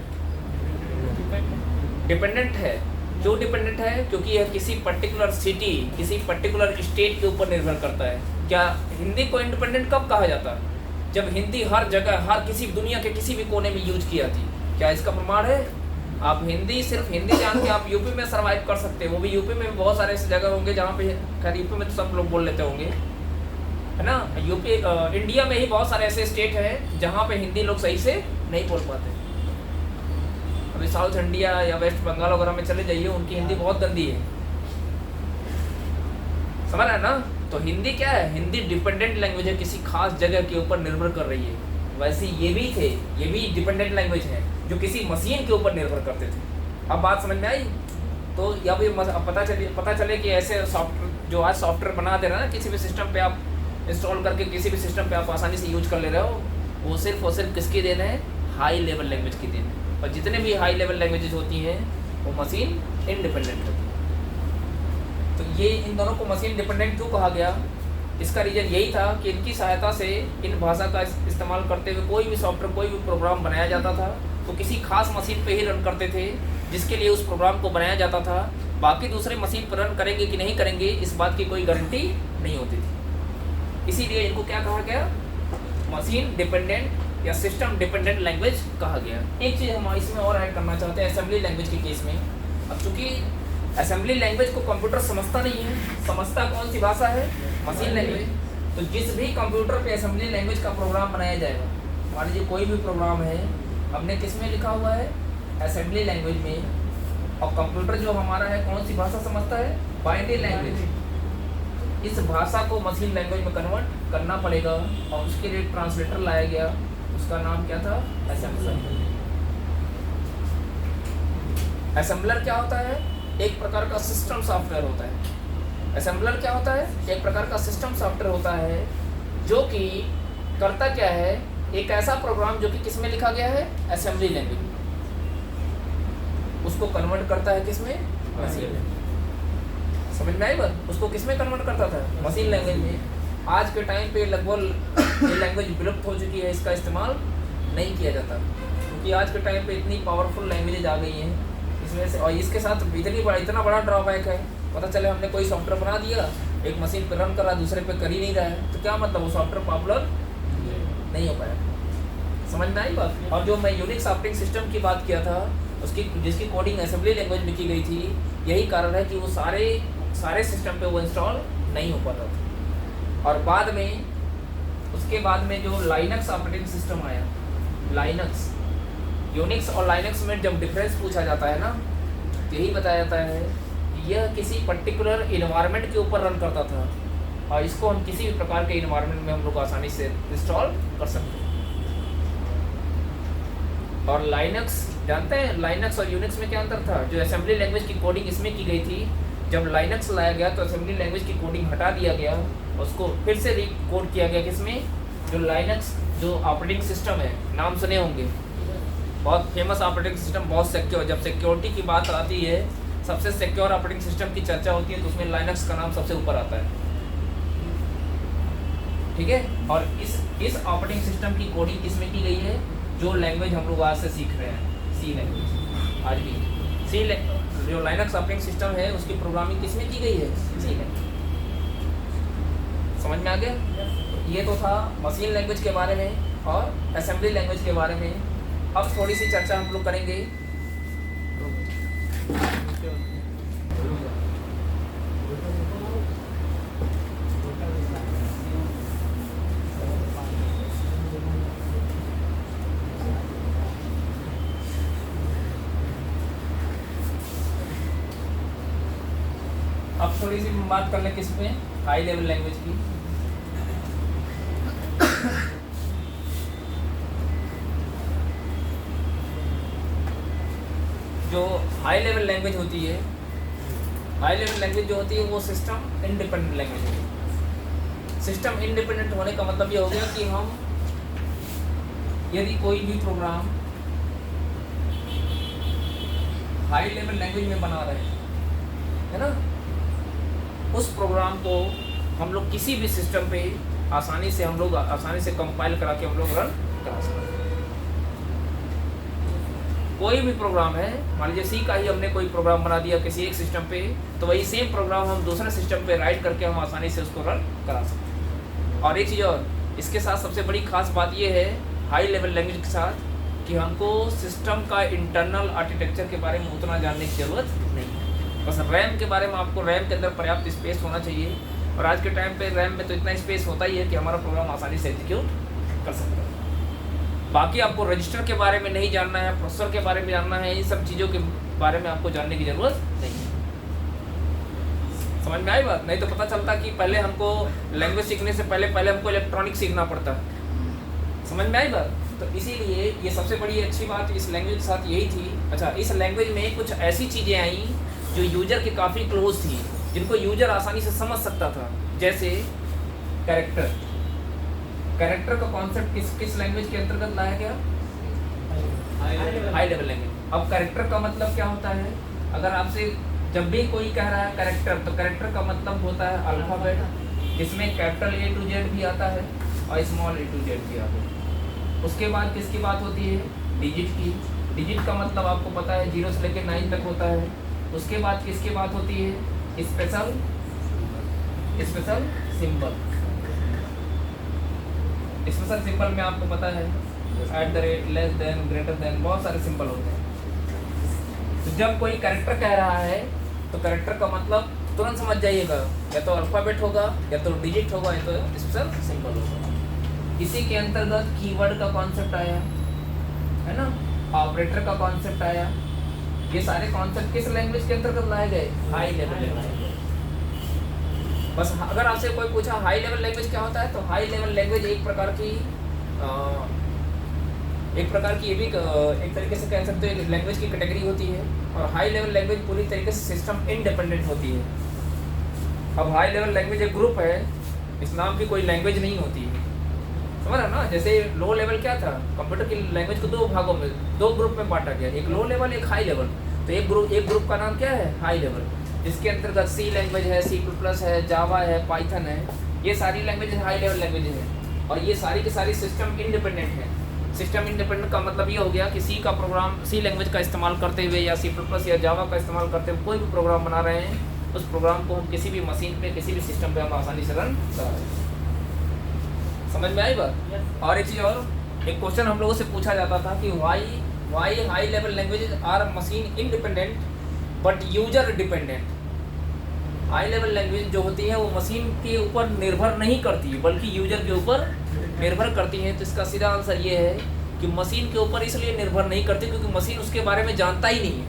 डिपेंडेंट है। क्यों डिपेंडेंट है? क्योंकि यह किसी पर्टिकुलर सिटी, किसी पर्टिकुलर स्टेट के ऊपर निर्भर करता है। क्या हिंदी को इंडिपेंडेंट कब कहा जाता है? जब हिंदी हर जगह, हर किसी दुनिया के किसी भी कोने में यूज की जाती। क्या इसका प्रमाण है? आप सिर्फ हिंदी जान के आप यूपी में सर्वाइव कर सकते हो। वो भी यूपी में बहुत सारे ऐसे जगह होंगे जहाँ पे, खैर यूपी में तो सब लोग बोल लेते होंगे, है ना। इंडिया में ही बहुत सारे ऐसे स्टेट हैं जहाँ पे हिंदी लोग सही से नहीं बोल पाते। अभी साउथ इंडिया या वेस्ट बंगाल वगैरह में चले जाइए, उनकी हिंदी बहुत गंदी है, समझ रहे हैं ना। तो हिंदी क्या है? हिंदी डिपेंडेंट लैंग्वेज है, किसी खास जगह के ऊपर निर्भर कर रही है। वैसे ये भी डिपेंडेंट लैंग्वेज है जो किसी मशीन के ऊपर निर्भर करते थे। अब बात समझ में आई? तो या भी पता चले कि ऐसे सॉफ्टवेयर जो आज सॉफ्टवेयर बना दे रहे हैं ना, किसी भी सिस्टम पे आप इंस्टॉल करके किसी भी सिस्टम पे आप आसानी से यूज कर ले रहे हो, वो सिर्फ और सिर्फ किसकी देन है? हाई लेवल लैंग्वेज की देन है। और जितने भी हाई लेवल लैंग्वेजेस होती हैं वो मशीन इंडिपेंडेंट होती है। तो ये इन दोनों को मशीन डिपेंडेंट क्यों कहा गया? इसका रीज़न यही था कि इनकी सहायता से, इन भाषा का इस्तेमाल करते हुए कोई भी सॉफ्टवेयर, कोई भी प्रोग्राम बनाया जाता था तो किसी खास मशीन पे ही रन करते थे जिसके लिए उस प्रोग्राम को बनाया जाता था। बाकी दूसरे मशीन पर रन करेंगे कि नहीं करेंगे इस बात की कोई गारंटी नहीं होती थी। इसीलिए इनको क्या कहा गया, मशीन डिपेंडेंट या सिस्टम डिपेंडेंट लैंग्वेज कहा गया। एक चीज़ हम इसमें और ऐड करना चाहते हैं असेंबली लैंग्वेज के केस में। अब चूंकि असेंबली लैंग्वेज को कंप्यूटर समझता नहीं है, समझता कौन सी भाषा है, मशीन लैंग्वेज। तो जिस भी कंप्यूटर पे असेंबली लैंग्वेज का प्रोग्राम बनाया जाएगा, मान लीजिए कोई भी प्रोग्राम है हमने किस में लिखा हुआ है, असेंबली लैंग्वेज में, और कंप्यूटर जो हमारा है कौन सी भाषा समझता है, बाइनरी लैंग्वेज। इस भाषा को मशीन लैंग्वेज में कन्वर्ट करना पड़ेगा और उसके लिए ट्रांसलेटर लाया गया, उसका नाम क्या था, असेंबलर। असेंबलर क्या होता है, एक प्रकार का सिस्टम सॉफ्टवेयर होता है। असेंबलर क्या होता है, एक प्रकार का सिस्टम सॉफ्टवेयर होता है जो कि करता क्या है, एक ऐसा प्रोग्राम जो कि किस में लिखा गया है, असेंबली लैंग्वेज में, उसको कन्वर्ट करता है किसमें, मशीन लैंग्वेज। समझ में आई बात, उसको किस में कन्वर्ट करता था, मशीन लैंग्वेज में। आज के टाइम पे लगभग ये लैंग्वेज विलुप्त हो चुकी है, इसका इस्तेमाल नहीं किया जाता क्योंकि आज के टाइम पे इतनी पावरफुल लैंग्वेजेज आ गई हैं इसमें से। और इसके साथ इतना बड़ा ड्रॉबैक है, पता चले हमने कोई सॉफ्टवेयर बना दिया, एक मशीन पे रन कर रहा, दूसरे पे कर ही नहीं रहा है, तो क्या मतलब वो सॉफ्टवेयर पॉपुलर नहीं हो पाया। समझ में आई बात। और जो मैं यूनिक्स ऑपरेटिंग सिस्टम की बात किया था, उसकी जिसकी कोडिंग असेंबली लैंग्वेज में की गई थी, यही कारण है कि वो सारे सिस्टम पे वो इंस्टॉल नहीं हो पाता था। और बाद में उसके बाद में जो लाइनक्स ऑपरेटिंग सिस्टम आया, लाइनक्स, यूनिक्स और लाइनक्स में जब डिफरेंस पूछा जाता है ना, तो यही बताया जाता है कि यह किसी पर्टिकुलर इन्वायरमेंट के ऊपर रन करता था और इसको हम किसी भी प्रकार के इन्वायरमेंट में हम लोग आसानी से इंस्टॉल कर सकते हैं। और लाइनक्स जानते हैं, लाइनक्स और यूनिक्स में क्या अंतर था, जो असेंबली लैंग्वेज की कोडिंग इसमें की गई थी, जब लाइनक्स लाया गया तो असेंबली लैंग्वेज की कोडिंग हटा दिया गया, उसको फिर से रीकोड किया गया किसमें, जो लाइनक्स जो ऑपरेटिंग सिस्टम है, नाम सुने होंगे, बहुत फेमस ऑपरेटिंग सिस्टम, बहुत सिक्योर। जब सिक्योरिटी की बात आती है, सबसे सिक्योर ऑपरेटिंग सिस्टम की चर्चा होती है तो उसमें लाइनक्स का नाम सबसे ऊपर आता है, ठीक है। और इस ऑपरेटिंग सिस्टम की कोडिंग किसमें की गई है, जो लैंग्वेज हम लोग आज से सीख रहे हैं, सी लैंग्वेज। आज भी सी जो लाइनक्स ऑपरेटिंग सिस्टम है उसकी प्रोग्रामिंग किसमें की गई है, सी लैंग्वेज। समझ में आ गया। ये तो था मशीन लैंग्वेज के बारे में और असेंबली लैंग्वेज के बारे में। अब थोड़ी सी चर्चा हम लोग करेंगे अब थोड़ी सी बात कर लें किस पे, हाई लेवल लैंग्वेज की। जो हाई लेवल लैंग्वेज होती है, हाई लेवल लैंग्वेज जो होती है वो सिस्टम इंडिपेंडेंट लैंग्वेज है। सिस्टम इंडिपेंडेंट होने का मतलब ये हो गया कि हम यदि कोई भी प्रोग्राम हाई लेवल लैंग्वेज में बना रहे हैं, है ना, उस प्रोग्राम को हम लोग किसी भी सिस्टम पे आसानी से कंपाइल करा के हम लोग रन करा सकते हैं। कोई भी प्रोग्राम है, मान लीजिए सी का ही हमने कोई प्रोग्राम बना दिया किसी एक सिस्टम पे, तो वही सेम प्रोग्राम हम दूसरे सिस्टम पे राइट करके हम आसानी से उसको रन करा सकते हैं। और एक चीज़ और, इसके साथ सबसे बड़ी खास बात ये है हाई लेवल लैंग्वेज के साथ कि हमको सिस्टम का इंटरनल आर्किटेक्चर के बारे में उतना जानने की ज़रूरत नहीं है। बस रैम के बारे में आपको रैम के अंदर पर्याप्त स्पेस होना चाहिए, और आज के टाइम पे रैम में तो इतना स्पेस होता ही है कि हमारा प्रोग्राम आसानी से एग्जीक्यूट कर सकता है। बाकी आपको रजिस्टर के बारे में नहीं जानना है, प्रोसेसर के बारे में जानना है, इन सब चीज़ों के बारे में आपको जानने की ज़रूरत नहीं है। समझ में आई बात। नहीं तो पता चलता कि पहले हमको लैंग्वेज सीखने से पहले हमको इलेक्ट्रॉनिक सीखना पड़ता। समझ में आई बात। तो इसीलिए ये सबसे बड़ी अच्छी बात इस लैंग्वेज के साथ यही थी। अच्छा, इस लैंग्वेज में कुछ ऐसी चीज़ें आई जो यूजर के काफ़ी क्लोज थी, जिनको यूजर आसानी से समझ सकता था, जैसे कैरेक्टर का कॉन्सेप्ट किस लैंग्वेज के अंतर्गत लाया गया, हाई लेवल लैंग्वेज। अब कैरेक्टर का मतलब क्या होता है, अगर आपसे जब भी कोई कह रहा है कैरेक्टर, तो कैरेक्टर का मतलब होता है अल्फाबेट, जिसमें कैपिटल A to Z भी आता है और स्मॉल a to Z भी आता है। उसके बाद किसकी बात होती है? डिजिट की। डिजिट का मतलब आपको पता है 0 से लेकर 9 तक होता है। उसके बाद किसकी बात होती है? Special symbol. स्पेशल सिंबल में आपको पता है @ लेस देन ग्रेटर देन बहुत सारे सिंबल होते हैं। तो जब कोई कैरेक्टर कह रहा है तो कैरेक्टर का मतलब तुरंत समझ जाइएगा, या तो अल्फ़ाबेट होगा, या तो डिजिट होगा, या तो स्पेशल सिंबल होगा। इसी के अंतर्गत कीवर्ड का कॉन्सेप्ट आया है ना, ऑपरेटर का कॉन्सेप्ट आया। ये सारे कॉन्सेप्ट किस लैंग्वेज के अंतर्गत लाए गए? High level language. बस अगर आपसे कोई पूछा हाई लेवल लैंग्वेज क्या होता है, तो हाई लेवल लैंग्वेज एक प्रकार की ये भी एक तरीके से कह सकते हो लैंग्वेज की कैटेगरी होती है। और हाई लेवल लैंग्वेज पूरी तरीके से सिस्टम इंडिपेंडेंट होती है। अब हाई लेवल लैंग्वेज एक ग्रुप है, इस नाम की कोई लैंग्वेज नहीं होती है, समझ रहे ना। जैसे लो लेवल क्या था, कंप्यूटर की लैंग्वेज को दो भागों में, दो ग्रुप में बांटा गया, एक लो लेवल, एक हाई लेवल। तो एक ग्रुप का नाम क्या है? हाई लेवल, जिसके अंतर्गत सी लैंग्वेज है, C++ है, जावा है, पाइथन है। ये सारी लैंग्वेज हाई लेवल लैंग्वेज है, और ये सारी की सारी सिस्टम इंडिपेंडेंट है। सिस्टम इंडिपेंडेंट का मतलब ये हो गया कि सी लैंग्वेज का इस्तेमाल करते हुए, या C++ या जावा का इस्तेमाल करते हुए कोई भी प्रोग्राम बना रहे हैं, उस प्रोग्राम को हम किसी भी मशीन पे, किसी भी सिस्टम पे हम आसानी से रन करा सकते हैं। समझ में आई बात? और एक चीज़ और, एक क्वेश्चन हम लोगों से पूछा जाता था कि why high level languages are machine independent but user dependent. High level language जो होती है वो मशीन के ऊपर निर्भर नहीं करती है, बल्कि यूजर के ऊपर निर्भर करती है। तो इसका सीधा आंसर ये है कि मशीन के ऊपर इसलिए निर्भर नहीं करती क्योंकि मशीन उसके बारे में जानता ही नहीं है।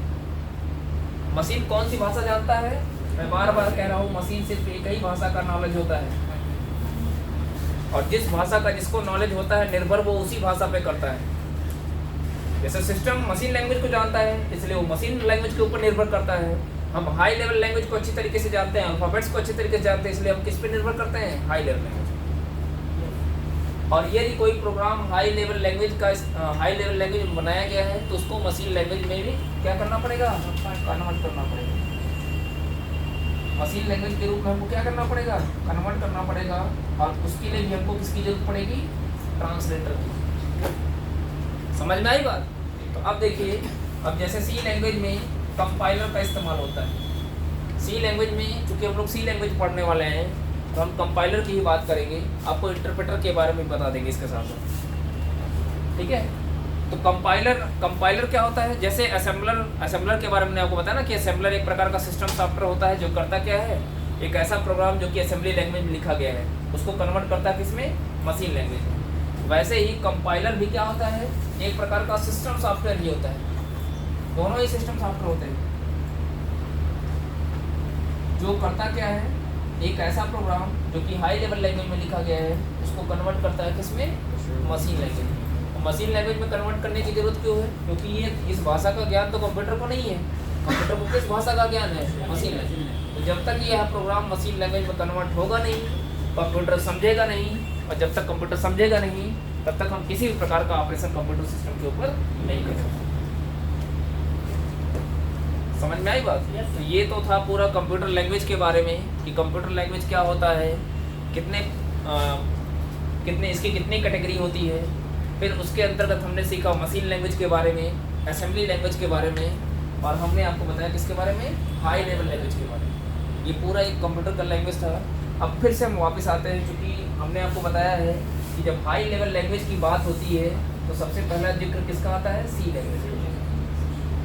मशीन कौन सी भाषा जानता है? मैं बार बार कह रहा हूँ, मशीन सिर्फ एक ही भाषा का नॉलेज होता है, और जिस भाषा का जिसको नॉलेज होता है निर्भर वो उसी भाषा पे करता है। जैसे सिस्टम मशीन लैंग्वेज को जानता है, इसलिए वो मशीन लैंग्वेज के ऊपर निर्भर करता है। हम हाई लेवल लैंग्वेज को अच्छी तरीके से जानते हैं, अल्फाबेट्स को अच्छी तरीके से जानते हैं, इसलिए हम किस पे निर्भर करते हैं? High level language. और यदि कोई प्रोग्राम हाई लेवल लैंग्वेज में बनाया गया है तो उसको मशीन लैंग्वेज में भी क्या करना पड़ेगा? कन्वर्ट करना पड़ेगा। मशीन लैंग्वेज के रूप में हमको क्या करना पड़ेगा? कन्वर्ट करना पड़ेगा। और उसके लिए भी हमको किसकी जरूरत पड़ेगी? ट्रांसलेटर की। समझ में आई बात? तो अब देखिए, अब जैसे सी लैंग्वेज में कंपाइलर का इस्तेमाल होता है। सी लैंग्वेज में चूँकि हम लोग सी लैंग्वेज पढ़ने वाले हैं तो हम कंपाइलर की ही बात करेंगे, आपको इंटरप्रेटर के बारे में बता देंगे इसके साथ साथ, ठीक है। तो कंपाइलर क्या होता है? जैसे असेंबलर के बारे में आपको बताया ना कि असेंबलर एक प्रकार का सिस्टम सॉफ्टवेयर होता है जो करता क्या है, एक ऐसा प्रोग्राम जो कि असेंबली लैंग्वेज में लिखा गया है उसको कन्वर्ट करता है किसमें? मशीन लैंग्वेज में। वैसे ही कंपाइलर भी क्या होता है? एक प्रकार का सिस्टम सॉफ्टवेयर ही होता है। दोनों ही सिस्टम सॉफ्टवेयर होते हैं। जो करता क्या है, एक ऐसा प्रोग्राम जो कि हाई लेवल लैंग्वेज में लिखा गया है उसको कन्वर्ट करता है किसमें? मशीन लैंग्वेज में। मशीन लैंग्वेज में कन्वर्ट करने की जरूरत क्यों है? क्योंकि ये इस भाषा का ज्ञान तो कंप्यूटर को नहीं है। कंप्यूटर को किस भाषा का ज्ञान है? Machine language. तो जब तक यह प्रोग्राम मशीन लैंग्वेज में कन्वर्ट होगा नहीं, कंप्यूटर समझेगा नहीं, और जब तक कंप्यूटर समझेगा नहीं तब तक हम किसी भी प्रकार का ऑपरेशन कंप्यूटर सिस्टम के ऊपर नहीं कर सकते। समझ में आई बात? तो ये तो था पूरा कंप्यूटर लैंग्वेज के बारे में कि कंप्यूटर लैंग्वेज क्या होता है, इसकी कितनी कैटेगरी होती है। फिर उसके अंतर्गत हमने सीखा मशीन लैंग्वेज के बारे में, असेंबली लैंग्वेज के बारे में, और हमने आपको बताया किसके बारे में? हाई लेवल लैंग्वेज के बारे में। ये पूरा एक कंप्यूटर का लैंग्वेज था। अब फिर से हम वापस आते हैं, क्योंकि हमने आपको बताया है कि जब हाई लेवल लैंग्वेज की बात होती है तो सबसे पहला जिक्र किसका आता है? सी लैंग्वेज।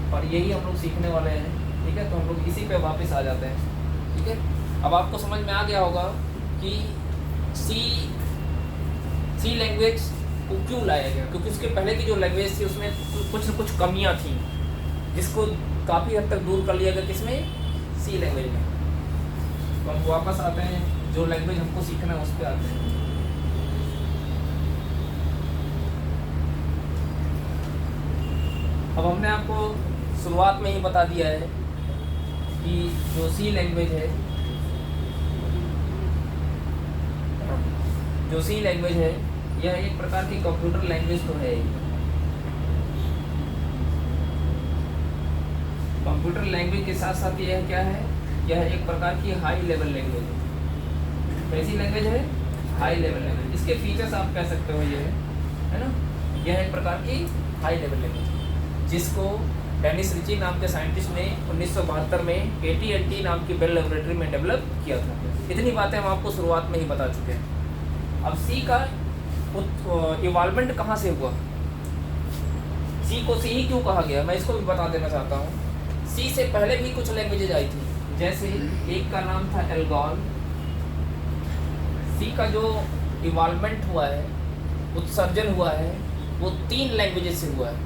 और यही हम लोग सीखने वाले हैं, ठीक है। तो हम लोग इसी पे वापस आ जाते हैं, ठीक है। अब आपको समझ में आ गया होगा कि सी लैंग्वेज को क्यों लाया गया, क्योंकि उसके पहले की जो लैंग्वेज थी उसमें कुछ न कुछ कमियां थी, जिसको काफ़ी हद तक दूर कर लिया गया किसमें? सी लैंग्वेज में। तो हम वापस आते हैं, जो लैंग्वेज हमको सीखना है उस पर आते हैं। अब हमने आपको शुरुआत में ही बता दिया है कि जो सी लैंग्वेज है, यह एक प्रकार की कंप्यूटर लैंग्वेज तो है। कंप्यूटर लैंग्वेज के साथ साथ यह क्या है? यह एक प्रकार की हाई लेवल लैंग्वेज है। कैसी लैंग्वेज है? High level language. इसके फीचर्स आप कह सकते हो ये है ना। यह है एक प्रकार की हाई लेवल लैंग्वेज, जिसको डेनिस रिची नाम के साइंटिस्ट ने 1972 में AT&T नाम की बेल लेबोरेटरी में डेवलप किया था। इतनी बातें हम आपको शुरुआत में ही बता चुके हैं। अब सी का इवॉल्वमेंट कहाँ से हुआ, सी को सी ही क्यों कहा गया, मैं इसको भी बता देना चाहता हूँ। सी से पहले भी कुछ लैंग्वेजेज आई थी, जैसे एक का नाम था एल्गोल। सी का जो इवॉल्वमेंट हुआ है, उत्सर्जन हुआ है, वो 3 लैंग्वेजेज से हुआ है।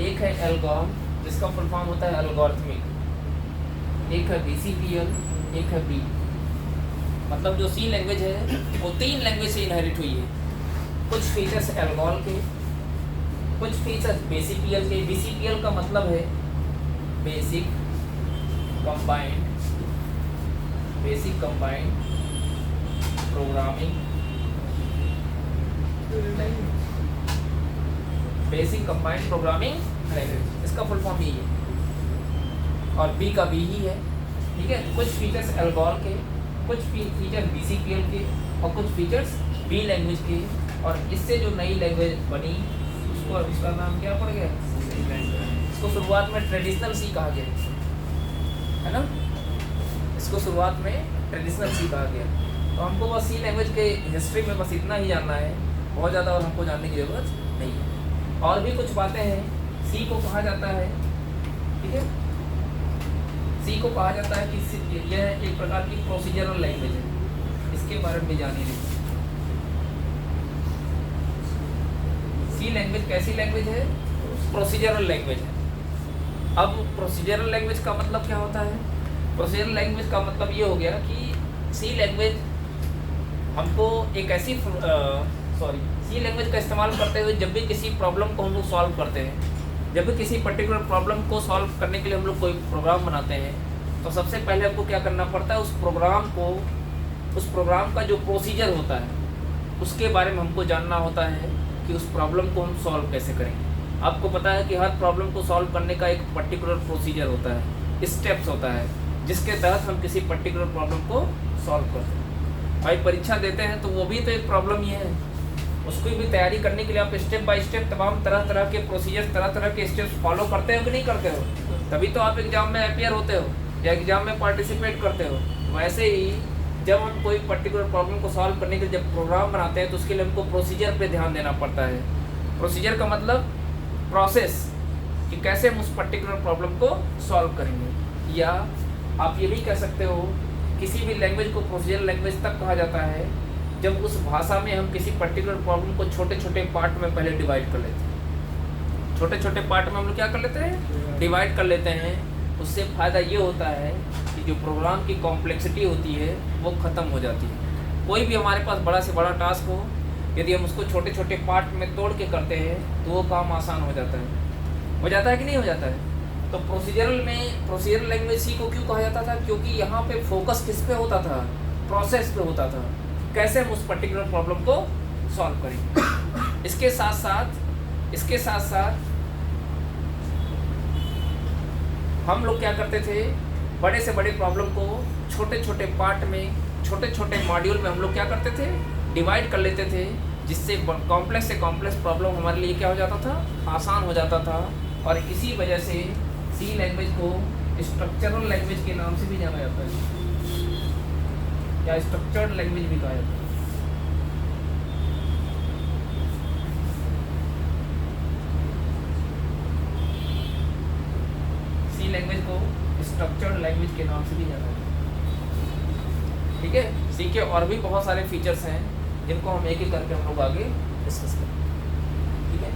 एक है एल्गोल, जिसका फुल फॉर्म होता है एल्गोरिथमिक, एक है BCPL, एक है बी। मतलब जो सी लैंग्वेज है वो 3 लैंग्वेज से इनहेरिट हुई है। कुछ फीचर्स एल्गोल के, कुछ फीचर्स BCPL के। BCPL का मतलब है बेसिक कंबाइंड प्रोग्रामिंग लैंग्वेज, इसका फुल फॉर्म यही है। और बी का बी ही है, ठीक है। कुछ फीचर्स एल्गोल के, कुछ फीचर BCPL के और कुछ फीचर्स बी लैंग्वेज के। और इससे जो नई लैंग्वेज बनी उसको, इसका नाम क्या पड़ गया, इसको शुरुआत में ट्रेडिशनल सी कहा गया, है ना। इसको शुरुआत में ट्रेडिशनल सी कहा गया। तो हमको बस सी लैंग्वेज के हिस्ट्री में बस इतना ही जानना है, बहुत ज़्यादा और हमको जानने की ज़रूरत नहीं है। और भी कुछ बातें हैं। सी को कहा जाता है, ठीक है, सी को कहा जाता है कि यह एक प्रकार की प्रोसीजरल लैंग्वेज है। इसके बारे में जानिए। सी लैंग्वेज कैसी लैंग्वेज है, प्रोसीजरल लैंग्वेज है। अब प्रोसीजरल लैंग्वेज का मतलब क्या होता है, प्रोसीजरल लैंग्वेज का मतलब ये हो गया कि सी लैंग्वेज हमको एक ऐसी सी लैंग्वेज का इस्तेमाल करते हुए जब भी किसी प्रॉब्लम को हम लोग सॉल्व करते हैं, जब भी किसी पर्टिकुलर प्रॉब्लम को सॉल्व करने के लिए हम लोग कोई प्रोग्राम बनाते हैं, तो सबसे पहले हमको क्या करना पड़ता है, उस प्रोग्राम का जो प्रोसीजर होता है उसके बारे में हमको जानना होता है कि उस प्रॉब्लम को हम सॉल्व कैसे करेंगे। आपको पता है कि हर प्रॉब्लम को सॉल्व करने का एक पर्टिकुलर प्रोसीजर होता है, स्टेप्स होता है, जिसके तहत हम किसी पर्टिकुलर प्रॉब्लम को सॉल्व करते हैं। भाई परीक्षा देते हैं तो वो भी तो एक प्रॉब्लम ही है, उसकी भी तैयारी करने के लिए आप स्टेप बाय स्टेप तमाम तरह तरह के प्रोसीजर, तरह तरह के स्टेप्स फॉलो करते हो कि नहीं करते हो, तभी तो आप एग्जाम में अपीयर होते हो या एग्जाम में पार्टिसिपेट करते हो। वैसे ही जब हम कोई पर्टिकुलर प्रॉब्लम को सॉल्व करने के लिए जब प्रोग्राम बनाते हैं तो उसके लिए हमको प्रोसीजर पे ध्यान देना पड़ता है। प्रोसीजर का मतलब प्रोसेस, कि कैसे हम उस पर्टिकुलर प्रॉब्लम को सॉल्व करेंगे। या आप ये भी कह सकते हो किसी भी लैंग्वेज को प्रोसीजरल लैंग्वेज तक कहा जाता है जब उस भाषा में हम किसी पर्टिकुलर प्रॉब्लम को छोटे छोटे पार्ट में पहले डिवाइड कर लेते हैं। छोटे छोटे पार्ट में हम लोग क्या कर लेते हैं, डिवाइड कर लेते हैं। उससे फ़ायदा ये होता है कि जो प्रोग्राम की कॉम्प्लेक्सिटी होती है वो ख़त्म हो जाती है। कोई भी हमारे पास बड़ा से बड़ा टास्क हो, यदि हम उसको छोटे छोटे पार्ट में तोड़ के करते हैं तो वो काम आसान हो जाता है कि नहीं हो जाता है। तो प्रोसीजरल लैंग्वेज सी को क्यों कहा जाता था, क्योंकि यहाँ पे फोकस किस पे होता था, प्रोसेस पे होता था, कैसे हम उस पर्टिकुलर प्रॉब्लम को सॉल्व करेंगे। इसके साथ साथ हम लोग क्या करते थे, बड़े से बड़े प्रॉब्लम को छोटे छोटे पार्ट में, छोटे छोटे मॉड्यूल में हम लोग क्या करते थे, डिवाइड कर लेते थे, जिससे कॉम्प्लेक्स से कॉम्प्लेक्स प्रॉब्लम हमारे लिए क्या हो जाता था, आसान हो जाता था। और इसी वजह से सी लैंग्वेज को स्ट्रक्चरल लैंग्वेज के नाम से भी जाना जाता है, या स्ट्रक्चर्ड लैंग्वेज भी कहा जाता है। सी लैंग्वेज को स्ट्रक्चर्ड लैंग्वेज के नाम से भी जाना जाता है, ठीक है। सी के और भी बहुत सारे फीचर्स हैं जिनको हम एक एक करके हम लोग आगे डिस्कस करेंगे, ठीक है।